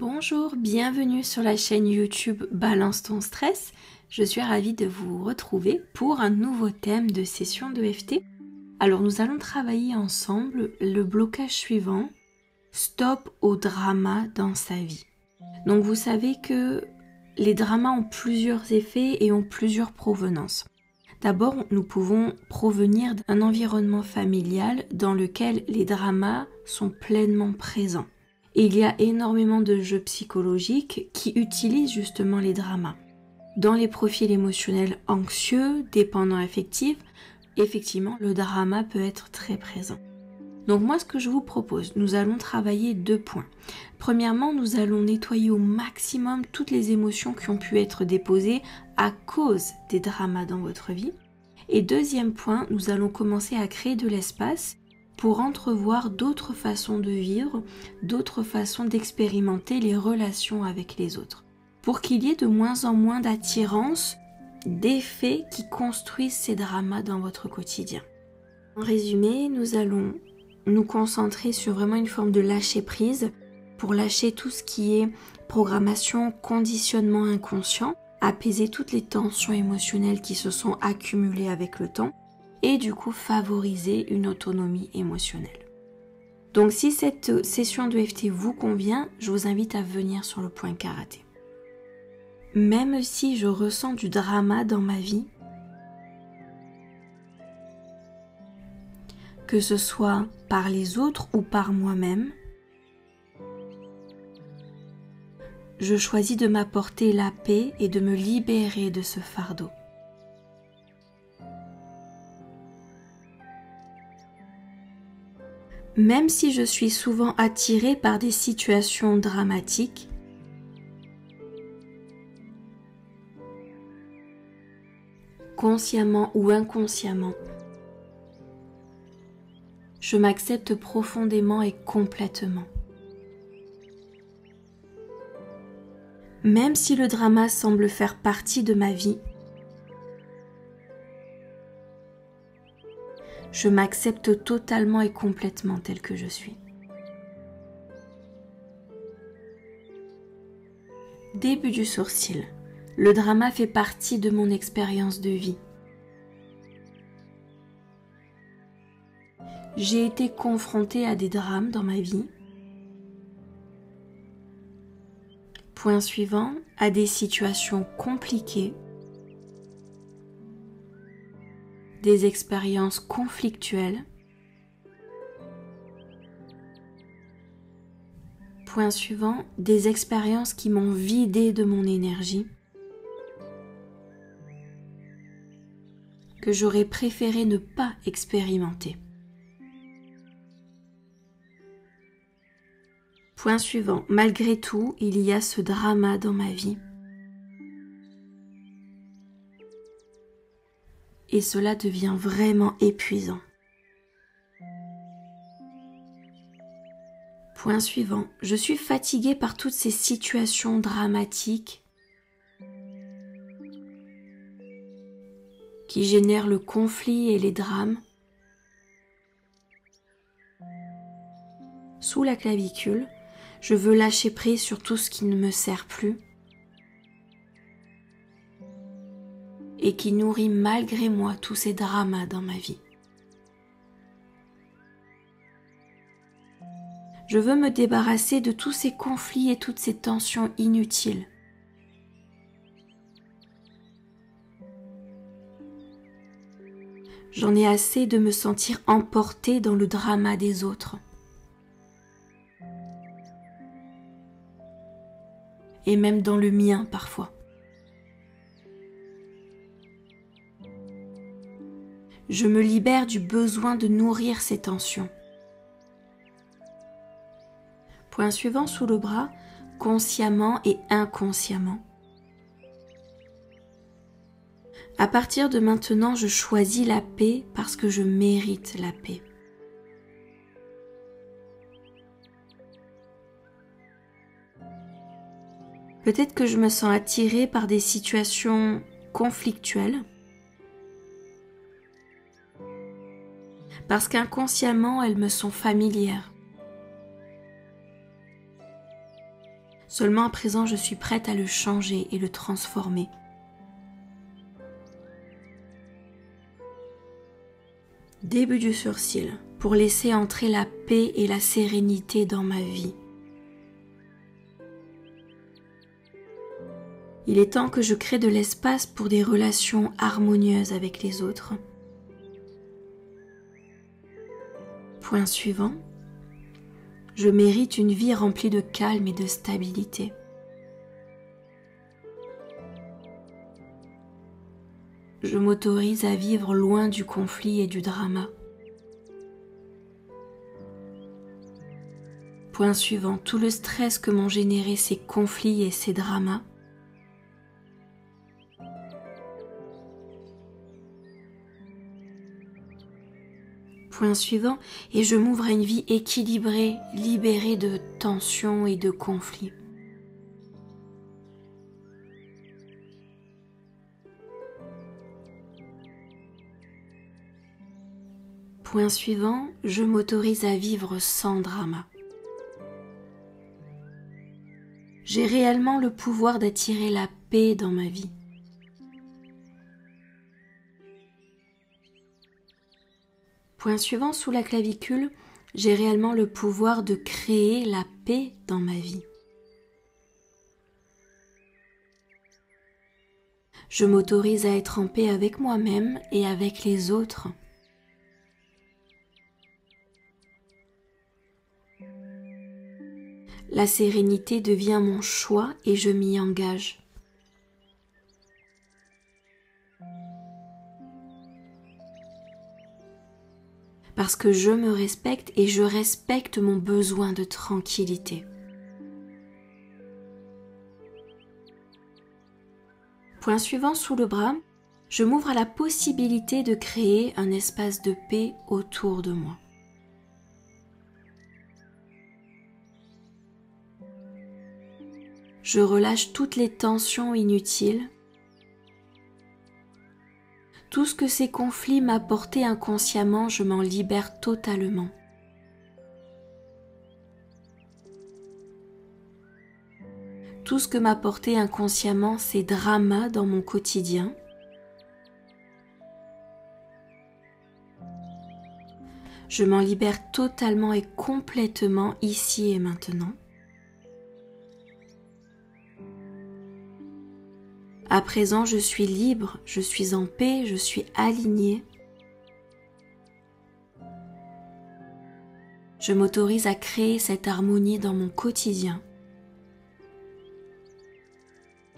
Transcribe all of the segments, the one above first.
Bonjour, bienvenue sur la chaîne YouTube Balance ton stress. Je suis ravie de vous retrouver pour un nouveau thème de session d'EFT. Alors nous allons travailler ensemble le blocage suivant, stop au drama dans sa vie. Donc vous savez que les dramas ont plusieurs effets et ont plusieurs provenances. D'abord, nous pouvons provenir d'un environnement familial dans lequel les dramas sont pleinement présents. Et il y a énormément de jeux psychologiques qui utilisent justement les dramas. Dans les profils émotionnels anxieux, dépendants affectifs, effectivement, le drama peut être très présent. Donc moi, ce que je vous propose, nous allons travailler 2 points. Premièrement, nous allons nettoyer au maximum toutes les émotions qui ont pu être déposées à cause des dramas dans votre vie. Et deuxième point, nous allons commencer à créer de l'espace pour entrevoir d'autres façons de vivre, d'autres façons d'expérimenter les relations avec les autres. Pour qu'il y ait de moins en moins d'attirance, d'effets qui construisent ces dramas dans votre quotidien. En résumé, nous allons nous concentrer sur vraiment une forme de lâcher prise pour lâcher tout ce qui est programmation, conditionnement inconscient, apaiser toutes les tensions émotionnelles qui se sont accumulées avec le temps et du coup favoriser une autonomie émotionnelle. Donc si cette session d'EFT vous convient, je vous invite à venir sur le point karaté. Même si je ressens du drama dans ma vie, que ce soit par les autres ou par moi-même, je choisis de m'apporter la paix et de me libérer de ce fardeau. Même si je suis souvent attirée par des situations dramatiques, consciemment ou inconsciemment, je m'accepte profondément et complètement. Même si le drama semble faire partie de ma vie, je m'accepte totalement et complètement tel que je suis. Début du sourcil. Le drama fait partie de mon expérience de vie. J'ai été confrontée à des drames dans ma vie. Point suivant, à des situations compliquées, des expériences conflictuelles. Point suivant, des expériences qui m'ont vidé de mon énergie, que j'aurais préféré ne pas expérimenter. Point suivant, malgré tout, il y a ce drama dans ma vie. Et cela devient vraiment épuisant. Point suivant, je suis fatiguée par toutes ces situations dramatiques qui génèrent le conflit et les drames. Sous la clavicule, je veux lâcher prise sur tout ce qui ne me sert plus et qui nourrit malgré moi tous ces dramas dans ma vie. Je veux me débarrasser de tous ces conflits et toutes ces tensions inutiles. J'en ai assez de me sentir emportée dans le drama des autres. Et même dans le mien parfois. Je me libère du besoin de nourrir ces tensions. Point suivant sous le bras, consciemment et inconsciemment. À partir de maintenant, je choisis la paix parce que je mérite la paix. Peut-être que je me sens attirée par des situations conflictuelles parce qu'inconsciemment elles me sont familières. Seulement à présent, je suis prête à le changer et le transformer. Début du sourcil, pour laisser entrer la paix et la sérénité dans ma vie. Il est temps que je crée de l'espace pour des relations harmonieuses avec les autres. Point suivant. Je mérite une vie remplie de calme et de stabilité. Je m'autorise à vivre loin du conflit et du drama. Point suivant. Tout le stress que m'ont généré ces conflits et ces dramas. Point suivant, et je m'ouvre à une vie équilibrée, libérée de tensions et de conflits. Point suivant, je m'autorise à vivre sans drama. J'ai réellement le pouvoir d'attirer la paix dans ma vie. Point suivant, sous la clavicule, j'ai réellement le pouvoir de créer la paix dans ma vie. Je m'autorise à être en paix avec moi-même et avec les autres. La sérénité devient mon choix et je m'y engage. Parce que je me respecte et je respecte mon besoin de tranquillité. Point suivant, sous le bras, je m'ouvre à la possibilité de créer un espace de paix autour de moi. Je relâche toutes les tensions inutiles. Tout ce que ces conflits m'apportaient inconsciemment, je m'en libère totalement. Tout ce que m'apportaient inconsciemment ces dramas dans mon quotidien, je m'en libère totalement et complètement ici et maintenant. À présent, je suis libre, je suis en paix, je suis alignée. Je m'autorise à créer cette harmonie dans mon quotidien.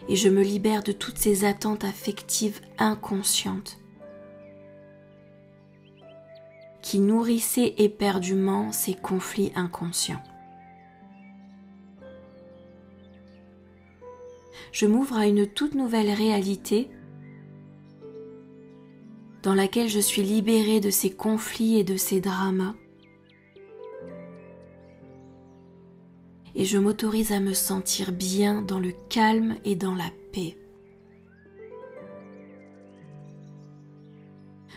Et je me libère de toutes ces attentes affectives inconscientes qui nourrissaient éperdument ces conflits inconscients. Je m'ouvre à une toute nouvelle réalité dans laquelle je suis libérée de ces conflits et de ces dramas. Et je m'autorise à me sentir bien dans le calme et dans la paix.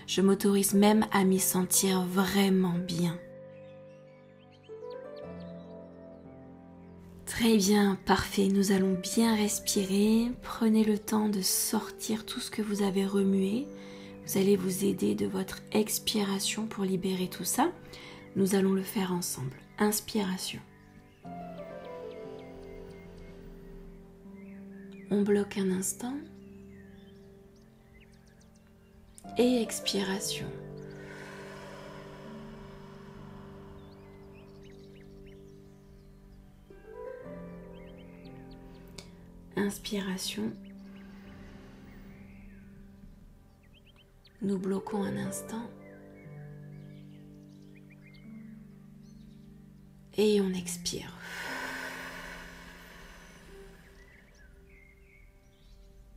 Je m'autorise même à m'y sentir vraiment bien. Très bien, parfait, nous allons bien respirer. Prenez le temps de sortir tout ce que vous avez remué. Vous allez vous aider de votre expiration pour libérer tout ça. Nous allons le faire ensemble. Inspiration. On bloque un instant. Et expiration. Inspiration. Nous bloquons un instant. Et on expire.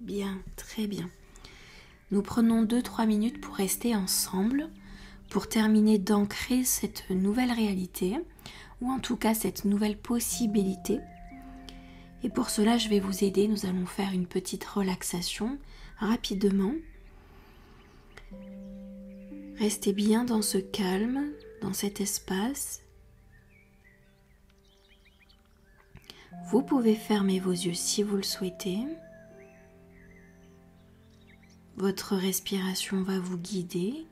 Bien, très bien. Nous prenons 2-3 minutes pour rester ensemble, pour terminer d'ancrer cette nouvelle réalité, ou en tout cas cette nouvelle possibilité. Et pour cela, je vais vous aider. Nous allons faire une petite relaxation rapidement. Restez bien dans ce calme, dans cet espace. Vous pouvez fermer vos yeux si vous le souhaitez. Votre respiration va vous guider,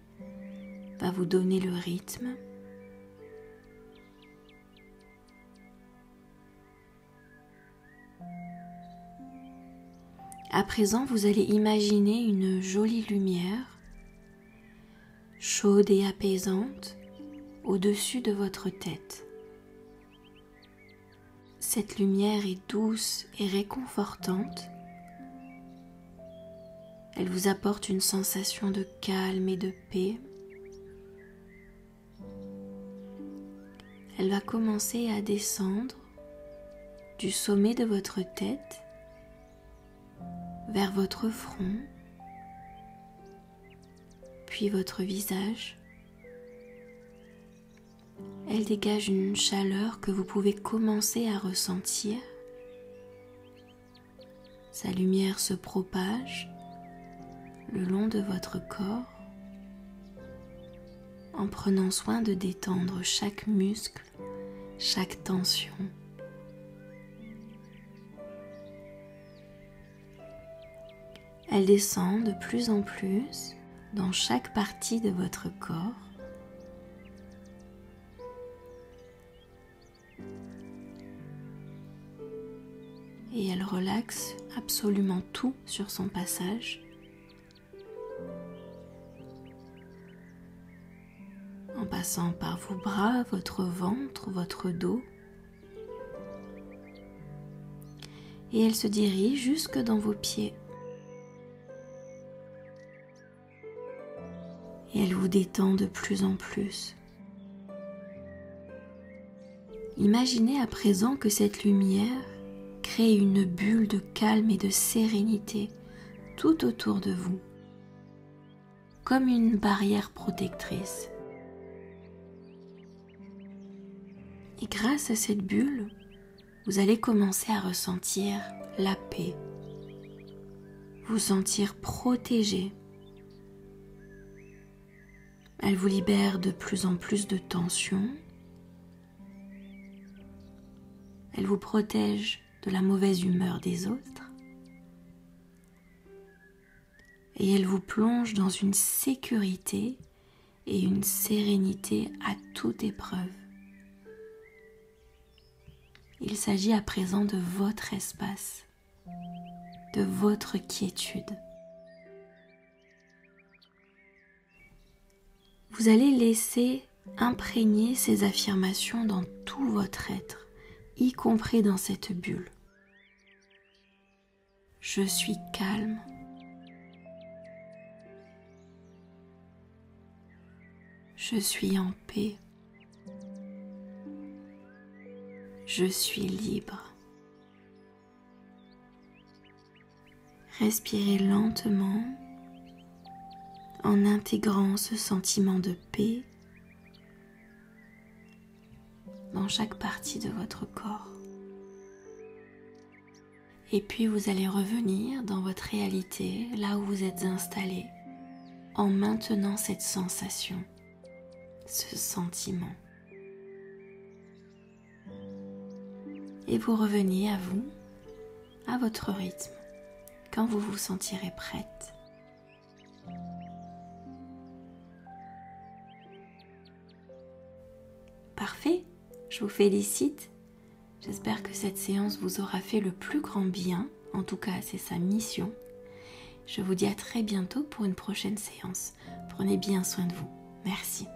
va vous donner le rythme. À présent, vous allez imaginer une jolie lumière, chaude et apaisante, au-dessus de votre tête. Cette lumière est douce et réconfortante. Elle vous apporte une sensation de calme et de paix. Elle va commencer à descendre du sommet de votre tête vers votre front, puis votre visage. Elle dégage une chaleur que vous pouvez commencer à ressentir. Sa lumière se propage le long de votre corps en prenant soin de détendre chaque muscle, chaque tension. Elle descend de plus en plus dans chaque partie de votre corps. Et elle relaxe absolument tout sur son passage. En passant par vos bras, votre ventre, votre dos. Et elle se dirige jusque dans vos pieds. Et elle vous détend de plus en plus. Imaginez à présent que cette lumière crée une bulle de calme et de sérénité tout autour de vous, comme une barrière protectrice. Et grâce à cette bulle, vous allez commencer à ressentir la paix, vous sentir protégé. Elle vous libère de plus en plus de tensions. Elle vous protège de la mauvaise humeur des autres. Et elle vous plonge dans une sécurité et une sérénité à toute épreuve. Il s'agit à présent de votre espace, de votre quiétude. Vous allez laisser imprégner ces affirmations dans tout votre être, y compris dans cette bulle. Je suis calme. Je suis en paix. Je suis libre. Respirez lentement en intégrant ce sentiment de paix dans chaque partie de votre corps. Et puis vous allez revenir dans votre réalité, là où vous êtes installé, en maintenant cette sensation, ce sentiment. Et vous revenez à vous, à votre rythme, quand vous vous sentirez prête. Parfait, je vous félicite. J'espère que cette séance vous aura fait le plus grand bien. En tout cas, c'est sa mission. Je vous dis à très bientôt pour une prochaine séance. Prenez bien soin de vous. Merci.